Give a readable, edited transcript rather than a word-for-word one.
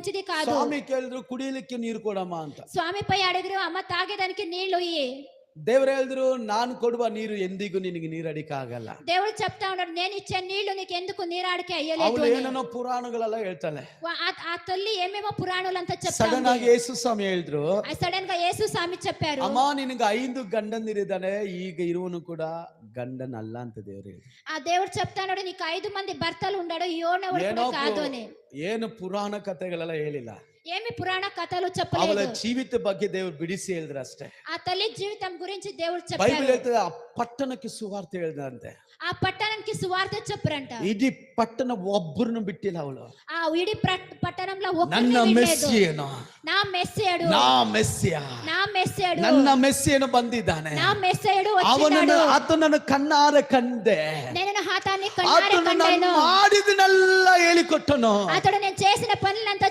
మంచిది కాదు. స్వామి కేಳಿದ್ರು ಕುಡಿಯಲಿಕ್ಕೆ ನೀರು ಕೊಡಮ್ಮ ಅಂತ. స్వామి పోయి అడిగిరు, అమ్మ తాగేదానికి నీళ్లు ఇయ్యి. ದೇವರು ಹೇಳಿದ್ರು ನಾನು ಕೊಡುವ ನೀರು ಎಂದಿಗೂ ನಿನಗೆ ನೀರಡಿಕೆ ಆಗಲ್ಲ. దేవుడు చెప్తా ఉన్నాడు, నేను ఇచ్చే నీళ్లు నీకు ఎందుకు నీరాడికి అయ్యలేదు ಅವಳು అని. ಏನೇನೋ ಪುರಾಣಗಳೆಲ್ಲ ಹೇಳ್ತಾಳೆ. ఆ తల్లి ఏమేమో పురాణాలంతా ಸಡನ್ చెప్తాంది. ಆಗಿ ಯೇಸು ಸ್ವಾಮಿ ಹೇಳಿದ್ರು, సడన్ గా యేసు స్వామి చెప్పారు, ಅಮ್ಮ ನಿನಗೆ 5 ಗಂಡಂದಿರಿದ್ದಾನೆ, ಈಗ ಇರುವನು ಕೂಡ ಗಂಡನಲ್ಲ ಅಂತ ದೇವರು ಹೇಳಿದ್ರು. ఆ దేవుడు చెప్తాడు, నీకు 5 మంది భర్తలు ఉన్నాడు, యోనెవడు కూడా కాదు అని. ಏನು ಪುರಾಣ ಕಥೆಗಳೆಲ್ಲ ಹೇಳಿಲ್ಲ. ఏమి పురాణ కథలు ಅವಳ చెప్పలేదు. ಜೀವಿತ ಬಗ್ಗೆ ದೇವರು ಬಿಡಿಸಿ ಹೇಳಿದ್ರು ಅಷ್ಟೇ. ఆ తల్లి జీవితం గురించి దేవుడు ಬೈಬಲ್ చెప్పారు. ಹೇಳ್ತದೆ ಆ ಪಟ್ಟಣಕ್ಕೆ ಸುವಾರ್ತೆ ಹೇಳಿದಂತೆ. ఆ పట్టణానికి సువార్త చెప్పరంట. ಇಡೀ ಪಟ್ಟಣ ಒಬ್ಬರನ್ನು ಬಿಟ್ಟಿಲ್ಲ ಅವಳು. ఆ ఇడి పట్టణంలో ನನ್ನ ఒక్కరిని వినలేదు. ಮೆಸ್ಸಿಯನು, నా మెస్సియడు, ನಾ ಮೆಸ್ಸಿಯ, నా మెస్సియడు, ನನ್ನ ಮೆಸ್ಸಿಯನು ಬಂದಿದ್ದಾನೆ. నా మెస్సియడు ಅವನನ್ನು వచ్చినాడు. ಆತನನ್ನು ಕಣ್ಣಾರೆ ಕಂಡೆ. నేను హాతాన్ని కన్నారే ಆತನು ನಾನು కండేను. ಮಾಡಿದನೆಲ್ಲ ಹೇಳಿಕೊಟ್ಟನು. అతడు నేను చేసిన పనులంతా